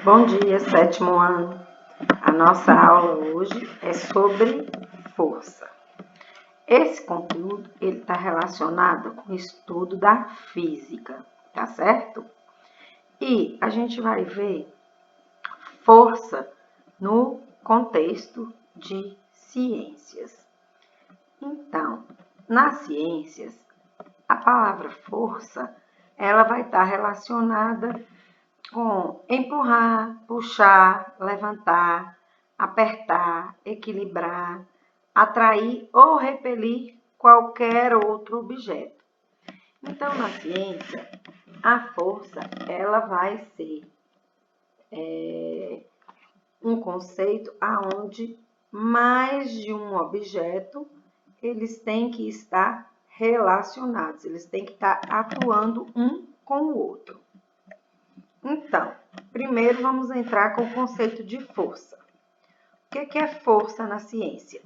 Bom dia, sétimo ano. A nossa aula hoje é sobre força. Esse conteúdo ele está relacionado com o estudo da física, tá certo? E a gente vai ver força no contexto de ciências. Então, nas ciências, a palavra força ela vai estar relacionada com empurrar, puxar, levantar, apertar, equilibrar, atrair ou repelir qualquer outro objeto. Então, na ciência, a força ela vai ser um conceito aonde mais de um objeto eles têm que estar relacionados, eles têm que estar atuando um com o outro. Então, primeiro vamos entrar com o conceito de força. O que é força na ciência?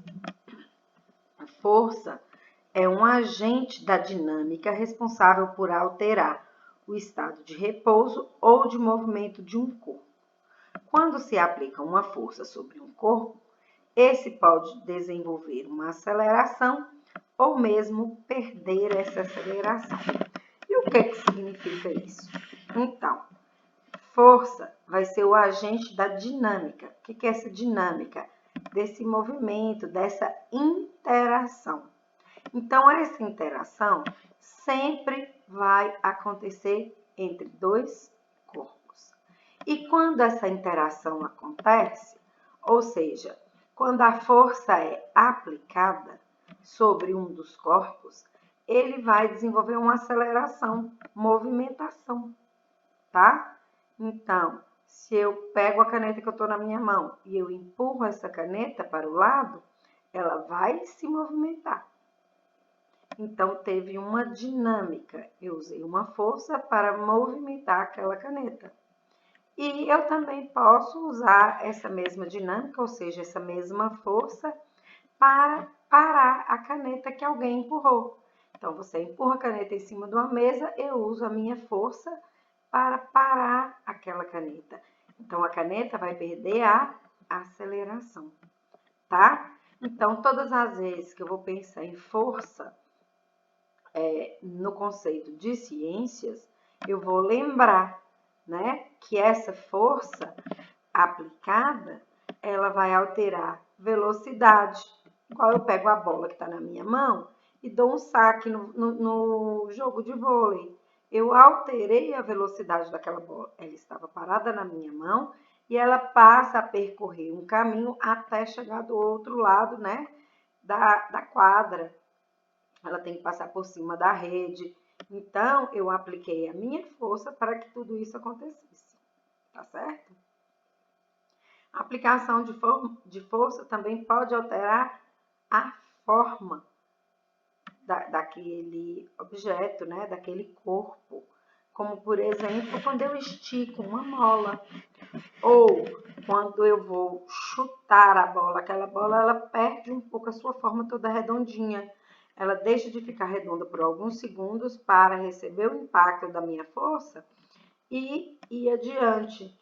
A força é um agente da dinâmica responsável por alterar o estado de repouso ou de movimento de um corpo. Quando se aplica uma força sobre um corpo, esse pode desenvolver uma aceleração ou mesmo perder essa aceleração. E o que significa isso? Então, força vai ser o agente da dinâmica. O que é essa dinâmica? Desse movimento, dessa interação. Então, essa interação sempre vai acontecer entre dois corpos. E quando essa interação acontece, ou seja, quando a força é aplicada sobre um dos corpos, ele vai desenvolver uma aceleração, movimentação, tá? Então, se eu pego a caneta que eu estou na minha mão e eu empurro essa caneta para o lado, ela vai se movimentar. Então, teve uma dinâmica. Eu usei uma força para movimentar aquela caneta. E eu também posso usar essa mesma dinâmica, ou seja, essa mesma força, para parar a caneta que alguém empurrou. Então, você empurra a caneta em cima de uma mesa, eu uso a minha força para parar aquela caneta. Então, a caneta vai perder a aceleração, tá? Então, todas as vezes que eu vou pensar em força, no conceito de ciências, eu vou lembrar, né, que essa força aplicada, ela vai alterar velocidade. Igual eu pego a bola que está na minha mão e dou um saque no jogo de vôlei. Eu alterei a velocidade daquela bola. Ela estava parada na minha mão e ela passa a percorrer um caminho até chegar do outro lado, né, da quadra. Ela tem que passar por cima da rede. Então, eu apliquei a minha força para que tudo isso acontecesse. Tá certo? A aplicação de força também pode alterar a forma daquele objeto, né? Daquele corpo. Como, por exemplo, quando eu estico uma mola ou quando eu vou chutar a bola. Aquela bola ela perde um pouco a sua forma toda redondinha. Ela deixa de ficar redonda por alguns segundos para receber o impacto da minha força e ir adiante.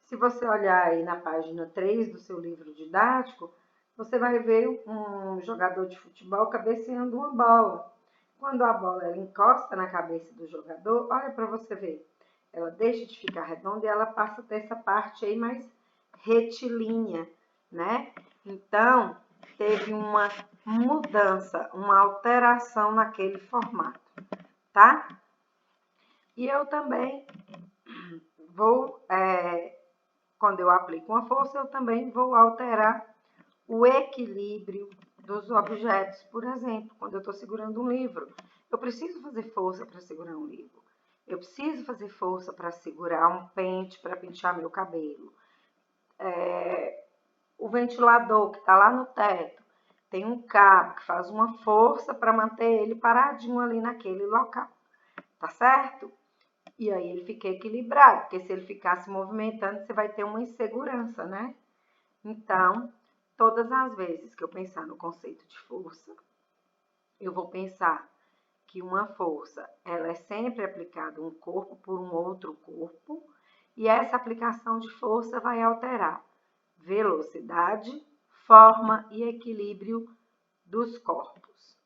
Se você olhar aí na página 3 do seu livro didático, você vai ver um jogador de futebol cabeceando uma bola. Quando a bola ela encosta na cabeça do jogador, olha para você ver, ela deixa de ficar redonda e ela passa a ter essa parte aí mais retilínea, né? Então, teve uma mudança, uma alteração naquele formato, tá? E eu também vou, quando eu aplico uma força, eu também vou alterar o equilíbrio dos objetos. Por exemplo, quando eu estou segurando um livro, eu preciso fazer força para segurar um livro. Eu preciso fazer força para segurar um pente, para pentear meu cabelo. O ventilador que está lá no teto, tem um cabo que faz uma força para manter ele paradinho ali naquele local. Tá certo? E aí ele fica equilibrado, porque se ele ficar se movimentando, você vai ter uma insegurança, né? Então, todas as vezes que eu pensar no conceito de força, eu vou pensar que uma força, ela é sempre aplicada um corpo por um outro corpo, e essa aplicação de força vai alterar velocidade, forma e equilíbrio dos corpos.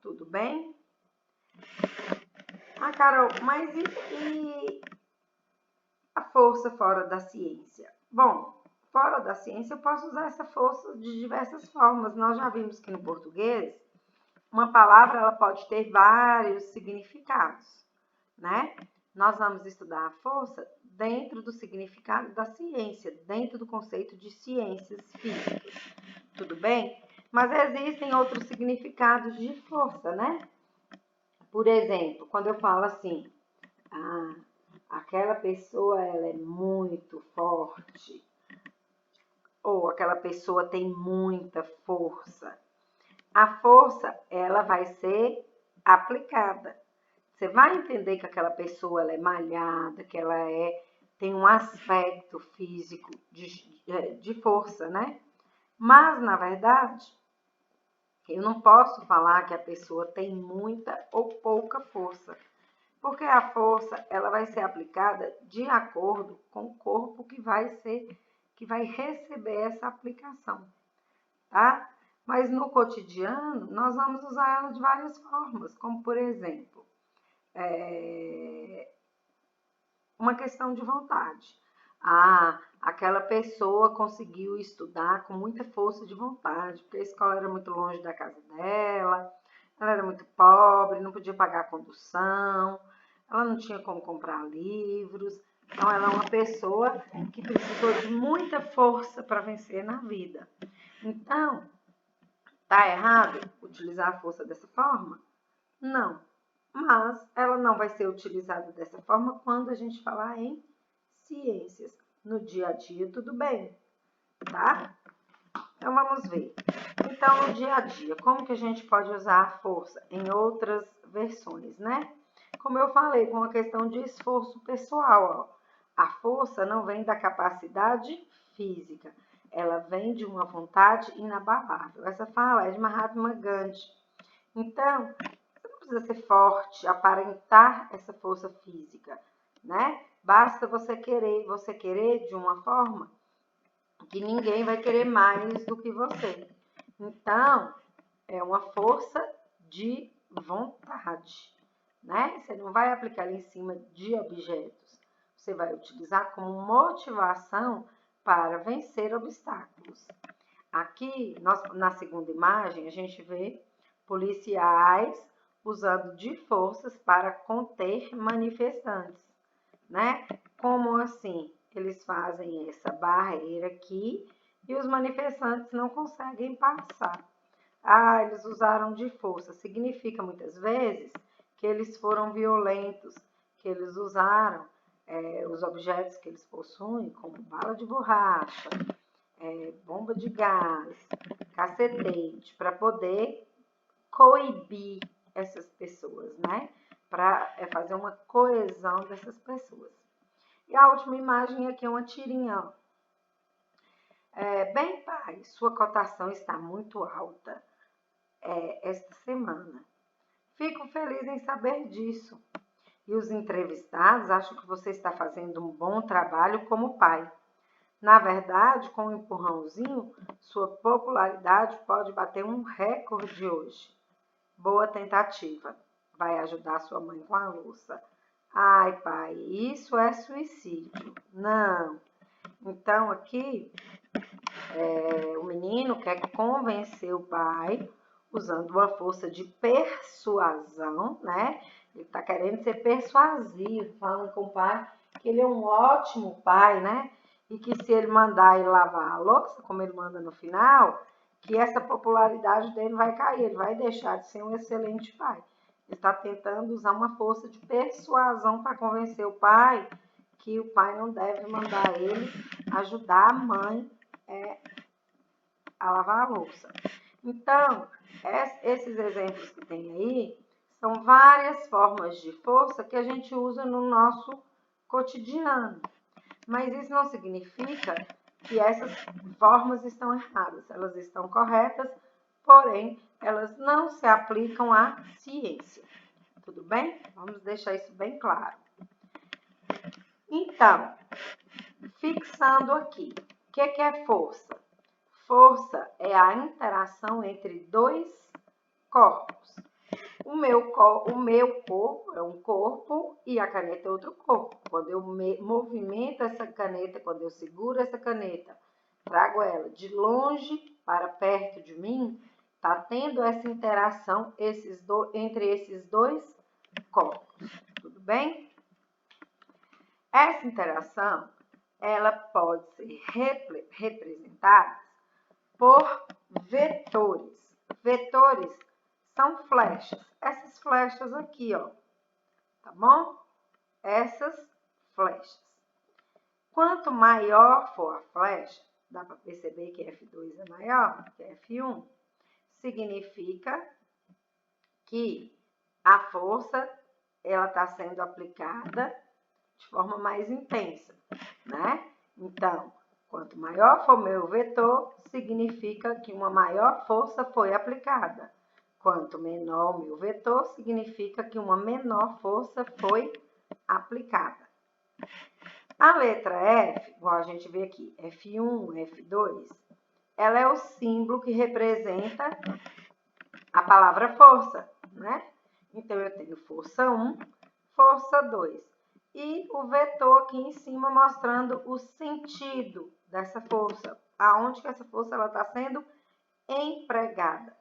Tudo bem? Ah, Carol, mas e a força fora da ciência? Bom, fora da ciência eu posso usar essa força de diversas formas. Nós já vimos que no português, uma palavra ela pode ter vários significados, né? Nós vamos estudar a força dentro do significado da ciência, dentro do conceito de ciências físicas. Tudo bem? Mas existem outros significados de força, né? Por exemplo, quando eu falo assim, aquela pessoa ela é muito forte, ou aquela pessoa tem muita força. A força, ela vai ser aplicada. Você vai entender que aquela pessoa ela é malhada, que ela tem um aspecto físico de força, né? Mas, na verdade, eu não posso falar que a pessoa tem muita ou pouca força, porque a força ela vai ser aplicada de acordo com o corpo que vai receber essa aplicação, tá? Mas no cotidiano, nós vamos usar ela de várias formas, como por exemplo, uma questão de vontade. Aquela pessoa conseguiu estudar com muita força de vontade, porque a escola era muito longe da casa dela, ela era muito pobre, não podia pagar a condução, ela não tinha como comprar livros. Então, ela é uma pessoa que precisou de muita força para vencer na vida. Então, tá errado utilizar a força dessa forma? Não. Mas ela não vai ser utilizada dessa forma quando a gente falar em ciências. No dia a dia, tudo bem, tá? Então, vamos ver. Então, no dia a dia, como que a gente pode usar a força em outras versões, né? Como eu falei, com a questão de esforço pessoal, ó. A força não vem da capacidade física, ela vem de uma vontade inabalável. Essa fala é de Mahatma Gandhi. Então, você não precisa ser forte, aparentar essa força física, né? Basta você querer de uma forma que ninguém vai querer mais do que você. Então, é uma força de vontade, né? Você não vai aplicar ela em cima de objetos. Você vai utilizar como motivação para vencer obstáculos. Aqui, na segunda imagem, a gente vê policiais usando de forças para conter manifestantes, né? Como assim? Eles fazem essa barreira aqui e os manifestantes não conseguem passar. Eles usaram de força. Significa muitas vezes que eles foram violentos, que eles usaram os objetos que eles possuem, como bala de borracha, bomba de gás, cacetete, para poder coibir essas pessoas, né? Para fazer uma coesão dessas pessoas. E a última imagem aqui é uma tirinha. Ó. Bem, pai, sua cotação está muito alta esta semana. Fico feliz em saber disso. E os entrevistados acham que você está fazendo um bom trabalho como pai. Na verdade, com um empurrãozinho, sua popularidade pode bater um recorde hoje. Boa tentativa. Vai ajudar sua mãe com a louça. Ai, pai, isso é suicídio. Não. Então, aqui, o menino quer convencer o pai usando uma força de persuasão, né? Ele está querendo ser persuasivo, falando com o pai que ele é um ótimo pai, né? E que se ele mandar ele lavar a louça, como ele manda no final, que essa popularidade dele vai cair, ele vai deixar de ser um excelente pai. Ele está tentando usar uma força de persuasão para convencer o pai que o pai não deve mandar ele ajudar a mãe a lavar a louça. Então, esses exemplos que tem aí são várias formas de força que a gente usa no nosso cotidiano. Mas isso não significa que essas formas estão erradas. Elas estão corretas, porém, elas não se aplicam à ciência. Tudo bem? Vamos deixar isso bem claro. Então, Fixando aqui, o que é força? Força é a interação entre dois corpos. O meu corpo é um corpo e a caneta é outro corpo. Quando eu movimento essa caneta, quando eu seguro essa caneta, trago ela de longe para perto de mim, está tendo essa interação entre esses dois corpos. Tudo bem? Essa interação, ela pode ser representada por vetores. Vetores são flechas. Essas flechas aqui, ó, tá bom? Essas flechas. Quanto maior for a flecha, dá para perceber que F2 é maior que F1, significa que a força ela está sendo aplicada de forma mais intensa, né? Então, quanto maior for meu vetor, significa que uma maior força foi aplicada. Quanto menor o meu vetor, significa que uma menor força foi aplicada. A letra F, igual a gente vê aqui, F1, F2, ela é o símbolo que representa a palavra força, né? Então, eu tenho força 1, força 2. E o vetor aqui em cima mostrando o sentido dessa força. Aonde que essa força está sendo empregada,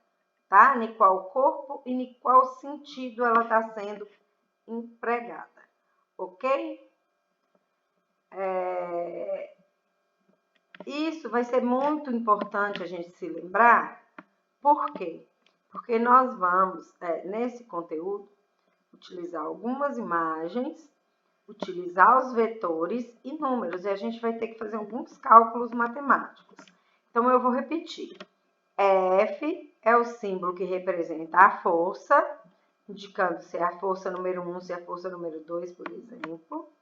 tá? Em qual corpo e em qual sentido ela está sendo empregada, ok? Isso vai ser muito importante a gente se lembrar. Por quê? Porque nós vamos, nesse conteúdo, utilizar algumas imagens, utilizar os vetores e números, e a gente vai ter que fazer alguns cálculos matemáticos. Então, eu vou repetir. F é o símbolo que representa a força, indicando se é a força número 1, se é a força número 2, por exemplo.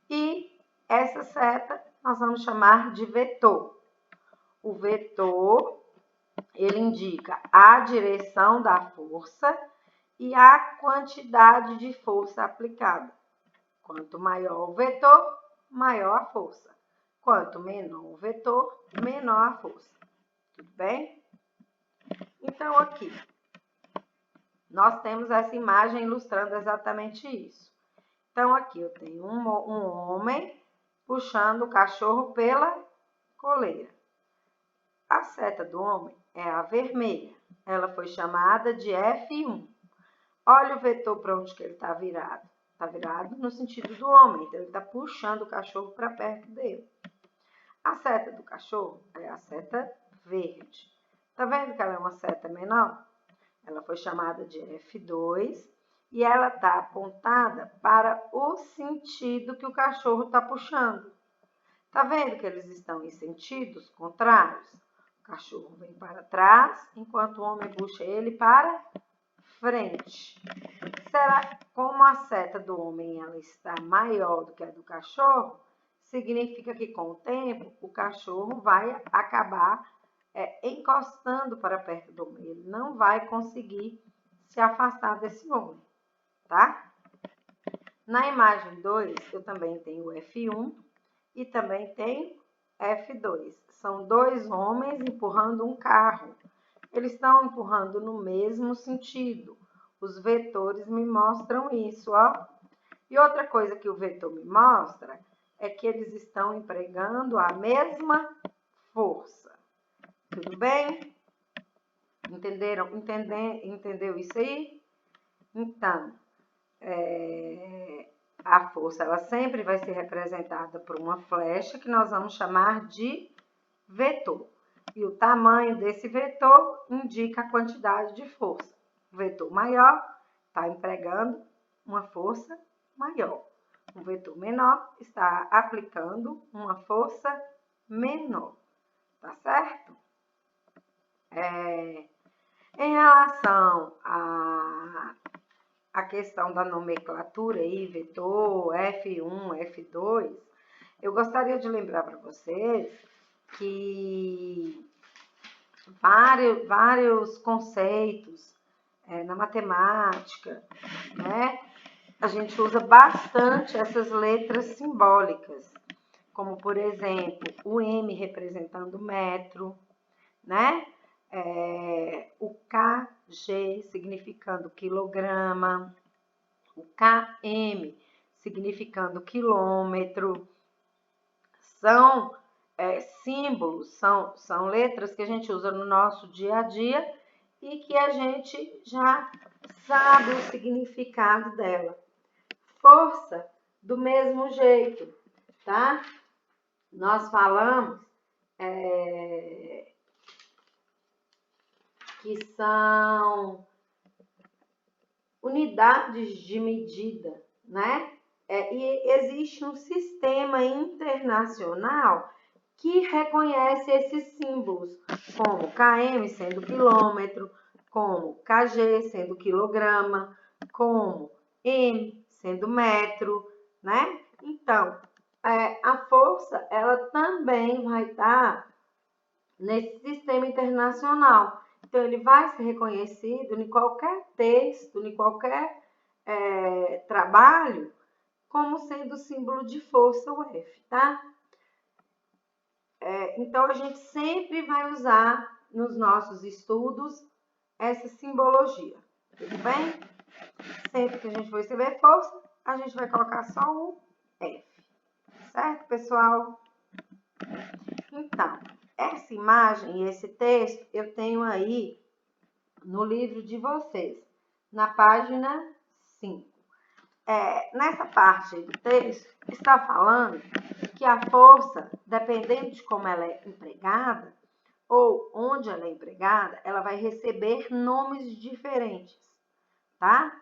E essa seta nós vamos chamar de vetor. O vetor, ele indica a direção da força e a quantidade de força aplicada. Quanto maior o vetor, maior a força. Quanto menor o vetor, menor a força. Tudo bem? Então, aqui, nós temos essa imagem ilustrando exatamente isso. Então, aqui eu tenho um homem puxando o cachorro pela coleira. A seta do homem é a vermelha. Ela foi chamada de F1. Olha o vetor para onde que ele está virado. Está virado no sentido do homem. Então, ele está puxando o cachorro para perto dele. A seta do cachorro é a seta verde. Está vendo que ela é uma seta menor? Ela foi chamada de F2 e ela está apontada para o sentido que o cachorro está puxando. Está vendo que eles estão em sentidos contrários? O cachorro vem para trás, enquanto o homem puxa ele para frente. Será que, como a seta do homem ela está maior do que a do cachorro, significa que com o tempo o cachorro vai acabar encostando para perto do homem. Ele não vai conseguir se afastar desse homem, tá? Na imagem 2, eu também tenho F1 e também tenho F2. São dois homens empurrando um carro. Eles estão empurrando no mesmo sentido. Os vetores me mostram isso, ó. E outra coisa que o vetor me mostra é que eles estão empregando a mesma força. Tudo bem? Entenderam? Entendeu isso aí? Então, a força ela sempre vai ser representada por uma flecha que nós vamos chamar de vetor. E o tamanho desse vetor indica a quantidade de força. O vetor maior está empregando uma força maior. O vetor menor está aplicando uma força menor. Tá certo? Em relação à questão da nomenclatura aí, vetor, F1, F2, eu gostaria de lembrar para vocês que vários conceitos na matemática, né? A gente usa bastante essas letras simbólicas. como, por exemplo, o M representando metro, né? O kg significando quilograma, o km significando quilômetro. São símbolos, são letras que a gente usa no nosso dia a dia e que a gente já sabe o significado dela. Força, do mesmo jeito, tá? Nós falamos que são unidades de medida, né? E existe um sistema internacional que reconhece esses símbolos, como km sendo quilômetro, como kg sendo quilograma, como m sendo metro, né? Então, a força, ela também vai estar nesse sistema internacional. Então, ele vai ser reconhecido em qualquer texto, em qualquer trabalho, como sendo o símbolo de força, o F, tá? Então, a gente sempre vai usar nos nossos estudos essa simbologia, tudo bem? Sempre que a gente for escrever força, a gente vai colocar só o F, certo, pessoal? Então, essa imagem e esse texto eu tenho aí no livro de vocês, na página 5. Nessa parte do texto, está falando que a força, dependendo de como ela é empregada, ou onde ela é empregada, ela vai receber nomes diferentes, tá?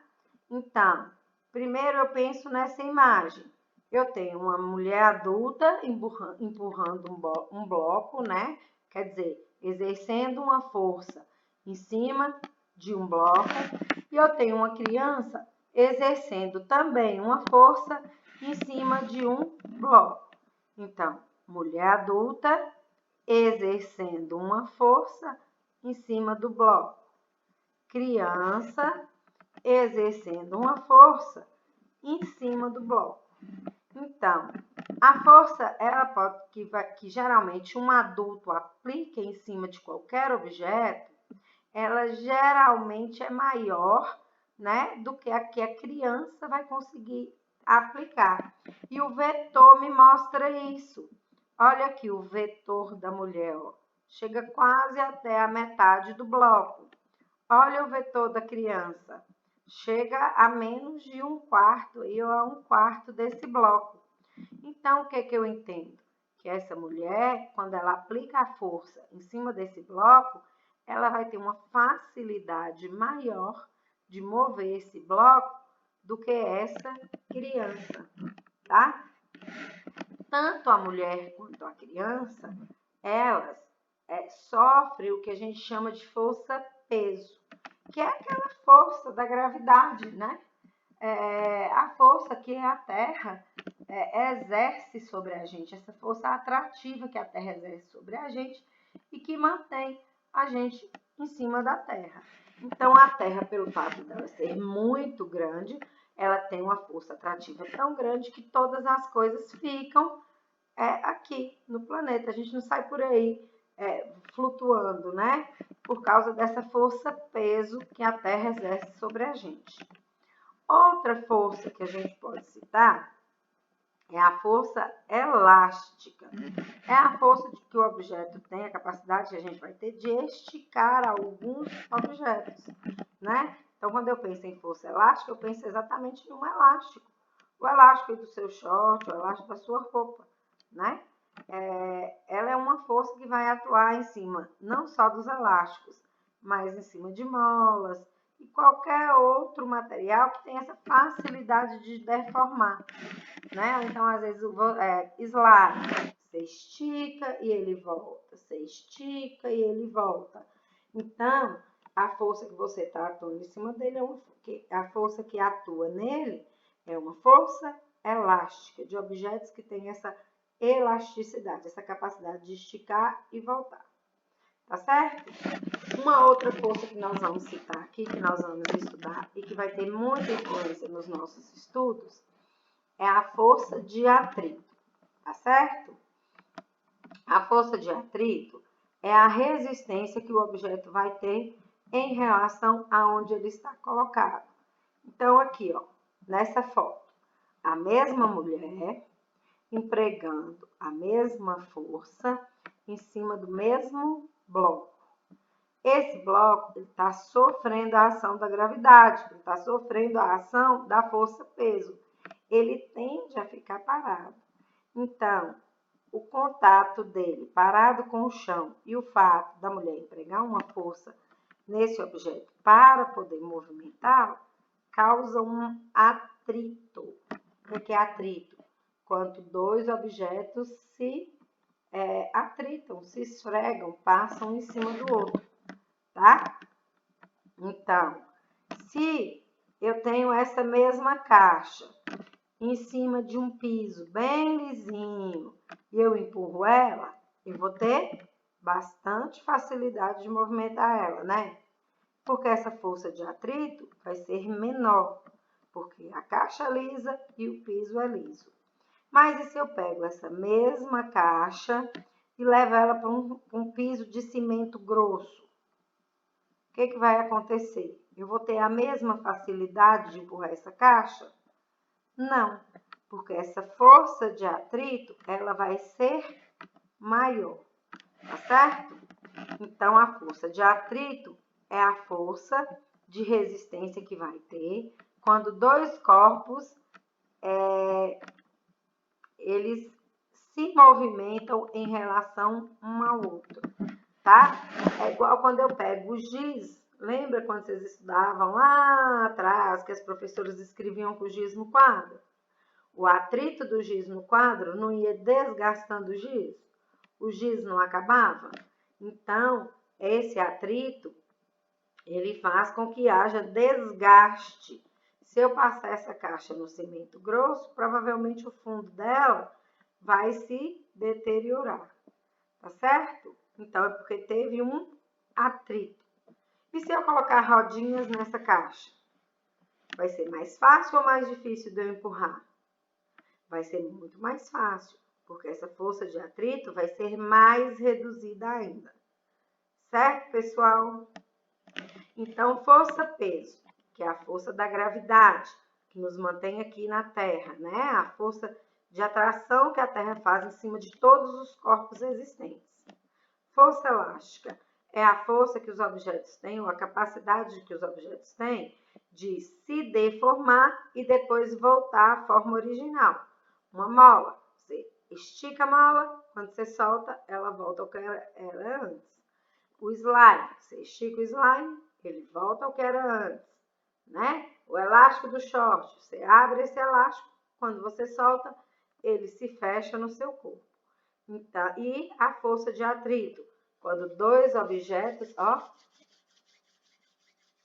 Então, primeiro eu penso nessa imagem. Eu tenho uma mulher adulta empurrando um bloco, né? Quer dizer, exercendo uma força em cima de um bloco. E eu tenho uma criança exercendo também uma força em cima de um bloco. Então, mulher adulta exercendo uma força em cima do bloco. Criança exercendo uma força em cima do bloco. Então, a força, ela pode que geralmente um adulto aplica em cima de qualquer objeto, ela geralmente é maior, né, do que a criança vai conseguir aplicar. E o vetor me mostra isso. Olha aqui o vetor da mulher, ó. Chega quase até a metade do bloco. Olha o vetor da criança. Chega a menos de 1/4 ou a 1/4 desse bloco. Então, o que eu entendo? Que essa mulher, quando ela aplica a força em cima desse bloco, ela vai ter uma facilidade maior de mover esse bloco do que essa criança, tá? Tanto a mulher quanto a criança, elas sofrem o que a gente chama de força-peso, que é aquela força da gravidade, né? A força que a Terra exerce sobre a gente, essa força atrativa que a Terra exerce sobre a gente e que mantém a gente em cima da Terra. Então, a Terra, pelo fato dela ser muito grande, ela tem uma força atrativa tão grande que todas as coisas ficam aqui no planeta. A gente não sai por aí flutuando, né? Por causa dessa força-peso que a Terra exerce sobre a gente. Outra força que a gente pode citar é a força elástica. É a força de que o objeto tem, a capacidade que a gente vai ter de esticar alguns objetos, né? Então, quando eu penso em força elástica, eu penso exatamente em um elástico. O elástico do seu short, o elástico da sua roupa, né? Ela é uma força que vai atuar em cima não só dos elásticos, mas em cima de molas e qualquer outro material que tenha essa facilidade de deformar, né? Então, às vezes, slide, você estica e ele volta, você estica e ele volta. Então, a força que você está atuando em cima dele a força que atua nele é uma força elástica, de objetos que têm essa elasticidade, essa capacidade de esticar e voltar. Tá certo? Uma outra força que nós vamos citar aqui, que nós vamos estudar e que vai ter muita influência nos nossos estudos, é a força de atrito. tá certo? A força de atrito é a resistência que o objeto vai ter em relação a onde ele está colocado. Então, aqui, ó, nessa foto, a mesma mulher empregando a mesma força em cima do mesmo bloco. Esse bloco está sofrendo a ação da gravidade, ele está sofrendo a ação da força-peso. Ele tende a ficar parado. Então, o contato dele parado com o chão e o fato da mulher empregar uma força nesse objeto para poder movimentá-lo, causa um atrito. O que é atrito? Quando dois objetos se atritam, se esfregam, passam em cima do outro, tá? Então, se eu tenho essa mesma caixa em cima de um piso bem lisinho e eu empurro ela, eu vou ter bastante facilidade de movimentar ela, né? Porque essa força de atrito vai ser menor, porque a caixa é lisa e o piso é liso. Mas e se eu pego essa mesma caixa e levo ela para um piso de cimento grosso? O que vai acontecer? Eu vou ter a mesma facilidade de empurrar essa caixa? Não, porque essa força de atrito, ela vai ser maior, tá certo? Então, a força de atrito é a força de resistência que vai ter quando dois corpos, eles se movimentam em relação um ao outro, tá? É igual quando eu pego o giz. Lembra quando vocês estudavam lá atrás que as professoras escreviam com o giz no quadro? O atrito do giz no quadro não ia desgastando o giz não acabava? Então, esse atrito, ele faz com que haja desgaste. Se eu passar essa caixa no cimento grosso, provavelmente o fundo dela vai se deteriorar, tá certo? Então, é porque teve um atrito. E se eu colocar rodinhas nessa caixa? Vai ser mais fácil ou mais difícil de eu empurrar? Vai ser muito mais fácil, porque essa força de atrito vai ser mais reduzida ainda. Certo, pessoal? Então, força-peso, que é a força da gravidade, que nos mantém aqui na Terra, né? A força de atração que a Terra faz em cima de todos os corpos existentes. Força elástica é a força que os objetos têm, ou a capacidade que os objetos têm de se deformar e depois voltar à forma original. Uma mola, você estica a mola, quando você solta, ela volta ao que era antes. O slime, você estica o slime, ele volta ao que era antes, né? O elástico do short, você abre esse elástico, quando você solta, ele se fecha no seu corpo. Então, e a força de atrito, quando dois objetos, ó,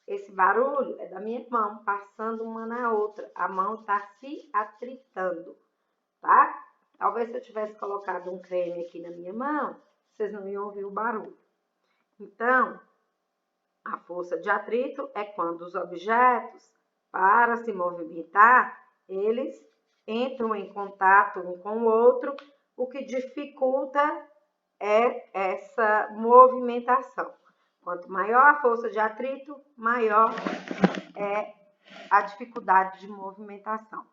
esse barulho é da minha mão passando uma na outra, a mão está se atritando, tá? Talvez se eu tivesse colocado um creme aqui na minha mão, vocês não iam ouvir o barulho. Então, a força de atrito é quando os objetos, para se movimentar, eles entram em contato um com o outro, o que dificulta essa movimentação. Quanto maior a força de atrito, maior é a dificuldade de movimentação,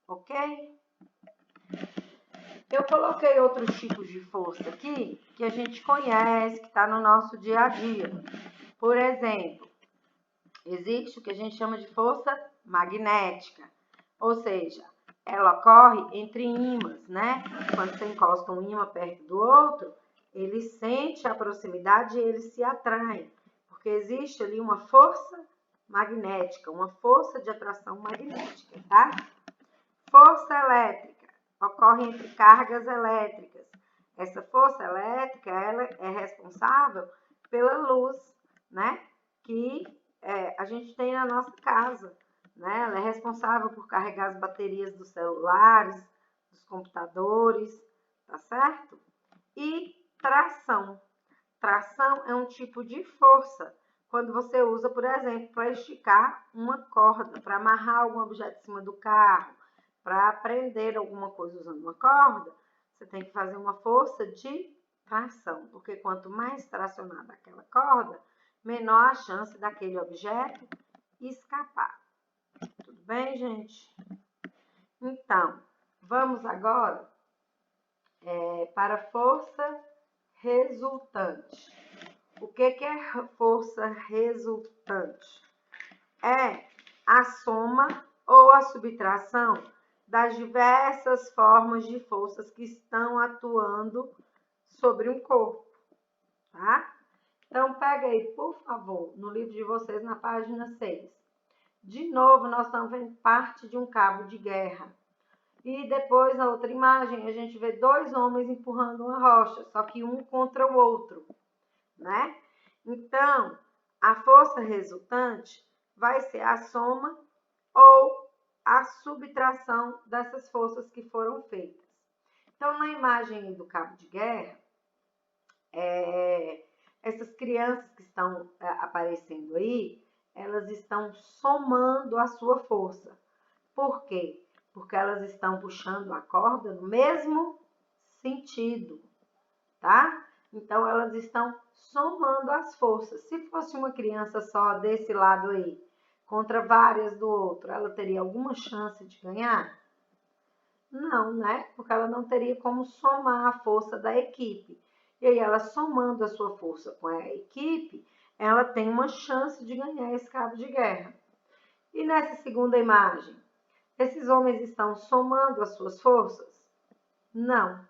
ok? Eu coloquei outros tipos de força aqui que a gente conhece, que está no nosso dia a dia. Por exemplo, existe o que a gente chama de força magnética, ou seja, ela ocorre entre ímãs, né? Quando você encosta um ímã perto do outro, ele sente a proximidade e eles se atraem, porque existe ali uma força magnética, uma força de atração magnética, tá? Força elétrica ocorre entre cargas elétricas. Essa força elétrica, ela é responsável pela luz, né? Que a gente tem na nossa casa, né? Ela é responsável por carregar as baterias dos celulares, dos computadores, tá certo? E tração. Tração é um tipo de força quando você usa, por exemplo, para esticar uma corda, para amarrar algum objeto em cima do carro, para prender alguma coisa usando uma corda, você tem que fazer uma força de tração, porque quanto mais tracionada aquela corda, menor a chance daquele objeto escapar. Tudo bem, gente? Então, vamos agora para a força resultante. O que é força resultante? É a soma ou a subtração das diversas formas de forças que estão atuando sobre um corpo, tá? Então, pega aí, por favor, no livro de vocês, na página 6. De novo, nós estamos vendo parte de um cabo de guerra. E depois, na outra imagem, a gente vê 2 homens empurrando uma rocha, só que um contra o outro, né? Então, a força resultante vai ser a soma ou a subtração dessas forças que foram feitas. Então, na imagem do cabo de guerra, essas crianças que estão aparecendo aí, elas estão somando a sua força. Por quê? Porque elas estão puxando a corda no mesmo sentido, tá? Então, elas estão somando as forças. Se fosse uma criança só desse lado aí, contra várias do outro, ela teria alguma chance de ganhar? Não, né? Porque ela não teria como somar a força da equipe. E aí, ela somando a sua força com a equipe, ela tem uma chance de ganhar esse cabo de guerra. E nessa segunda imagem, esses homens estão somando as suas forças? Não.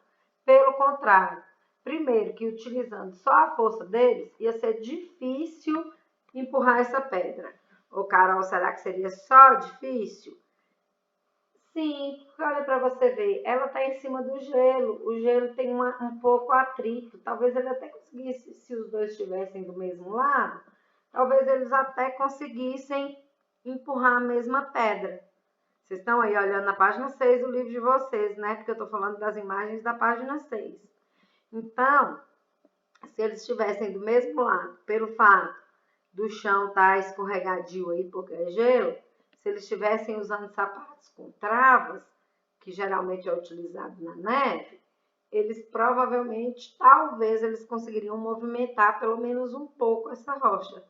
Pelo contrário, primeiro que utilizando só a força deles, ia ser difícil empurrar essa pedra. Ô, Carol, será que seria só difícil? Sim, porque olha para você ver, ela está em cima do gelo, o gelo tem um pouco atrito, talvez ele até conseguisse, se os dois estivessem do mesmo lado, talvez eles até conseguissem empurrar a mesma pedra. Vocês estão aí olhando na página 6 do livro de vocês, né? Porque eu estou falando das imagens da página 6. Então, se eles estivessem do mesmo lado, pelo fato do chão estar escorregadio aí porque é gelo, se eles estivessem usando sapatos com travas, que geralmente é utilizado na neve, eles provavelmente, talvez, eles conseguiriam movimentar pelo menos um pouco essa rocha.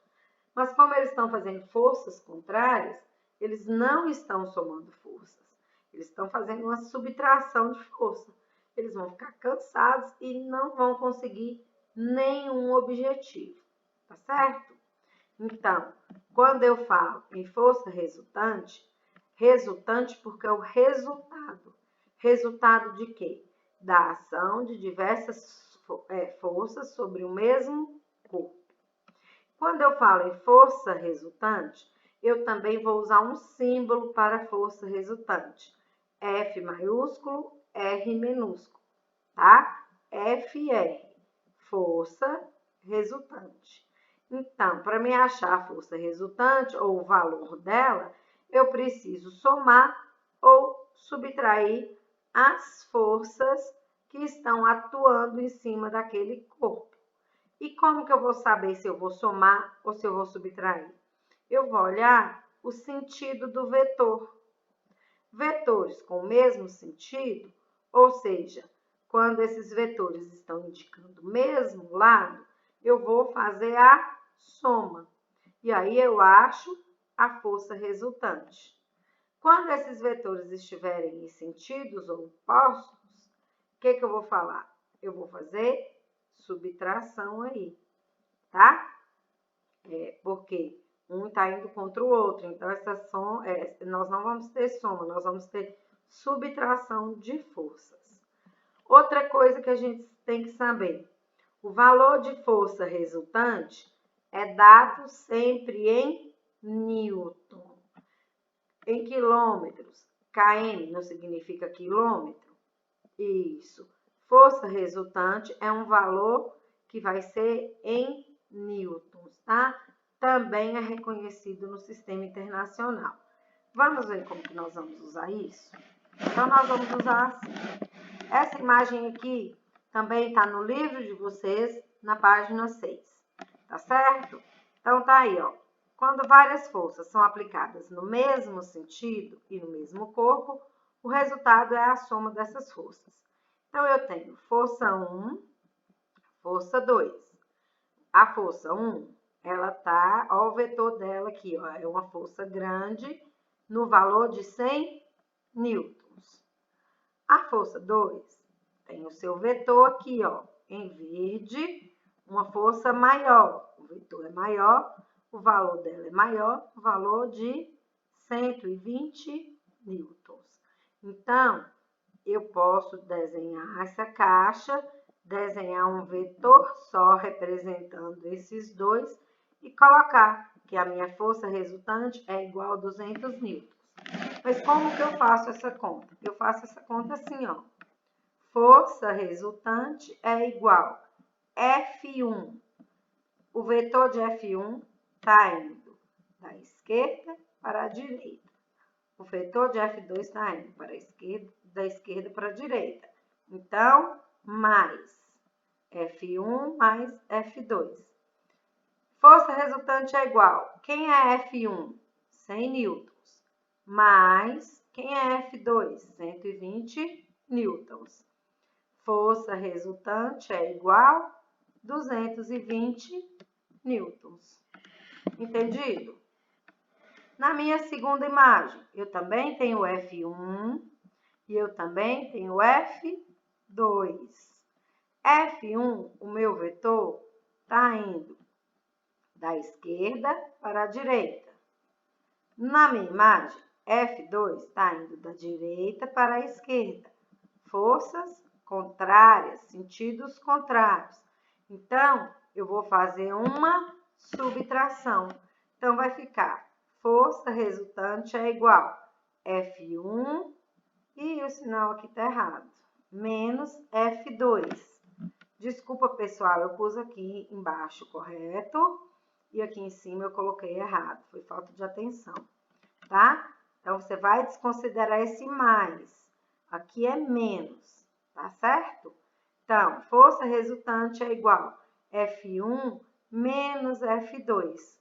Mas como eles estão fazendo forças contrárias, eles não estão somando forças. Eles estão fazendo uma subtração de força. Eles vão ficar cansados e não vão conseguir nenhum objetivo. Tá certo? Então, quando eu falo em força resultante, resultante porque é o resultado. Resultado de quê? Da ação de diversas forças sobre o mesmo corpo. Quando eu falo em força resultante, eu também vou usar um símbolo para força resultante. F maiúsculo, R minúsculo, tá? FR, força resultante. Então, para me achar a força resultante ou o valor dela, eu preciso somar ou subtrair as forças que estão atuando em cima daquele corpo. E como que eu vou saber se eu vou somar ou se eu vou subtrair? Eu vou olhar o sentido do vetor. Vetores com o mesmo sentido, ou seja, quando esses vetores estão indicando o mesmo lado, eu vou fazer a soma. E aí eu acho a força resultante. Quando esses vetores estiverem em sentidos opostos, o que eu vou falar? Eu vou fazer subtração aí, tá? Porque um está indo contra o outro. Então, nós não vamos ter soma, nós vamos ter subtração de forças. Outra coisa que a gente tem que saber, o valor de força resultante é dado sempre em Newton. Em quilômetros, km não significa quilômetro? Isso. Força resultante é um valor que vai ser em newtons, tá? Também é reconhecido no sistema internacional. Vamos ver como que nós vamos usar isso? Então, nós vamos usar assim. Essa imagem aqui também está no livro de vocês, na página 6, tá certo? Então, tá aí, ó. Quando várias forças são aplicadas no mesmo sentido e no mesmo corpo, o resultado é a soma dessas forças. Então, eu tenho força 1, força 2. A força 1, ela tá, ó, o vetor dela aqui, ó, é uma força grande no valor de 100 newtons. A força 2 tem o seu vetor aqui, ó, em verde, uma força maior. O vetor é maior, o valor dela é maior, o valor de 120 newtons. Então, eu posso desenhar essa caixa, desenhar um vetor só representando esses dois e colocar que a minha força resultante é igual a 200 newtons. Mas como que eu faço essa conta? Eu faço essa conta assim, ó. Força resultante é igual a F1. O vetor de F1 está indo da esquerda para a direita. O vetor de F2 está indo para a esquerda, da esquerda para a direita. Então, mais F1 mais F2. Força resultante é igual. Quem é F1? 100 newtons. Mais, quem é F2? 120 newtons. Força resultante é igual a 220 newtons. Entendido? Na minha segunda imagem, eu também tenho F1 e eu também tenho F2. F1, o meu vetor, está indo da esquerda para a direita. Na minha imagem, F2 está indo da direita para a esquerda. Forças contrárias, sentidos contrários. Então, eu vou fazer uma subtração. Então, vai ficar força resultante é igual a F1, e o sinal aqui está errado, menos F2. Desculpa, pessoal, eu pus aqui embaixo correto e aqui em cima eu coloquei errado. Foi falta de atenção, tá? Então, você vai desconsiderar esse mais. Aqui é menos, tá certo? Então, força resultante é igual a F1 menos F2.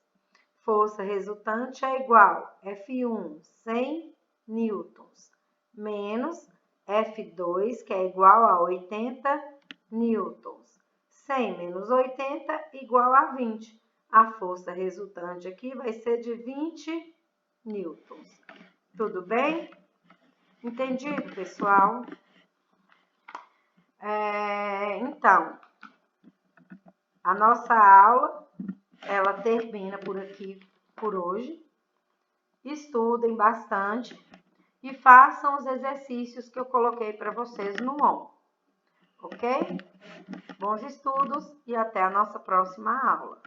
Força resultante é igual a F1, 100 newtons, menos F2, que é igual a 80 newtons. 100 menos 80 igual a 20. A força resultante aqui vai ser de 20 newtons. Tudo bem? Entendido, pessoal? Então, a nossa aula, ela termina por aqui, por hoje. Estudem bastante e façam os exercícios que eu coloquei para vocês no ON. Ok? Bons estudos e até a nossa próxima aula.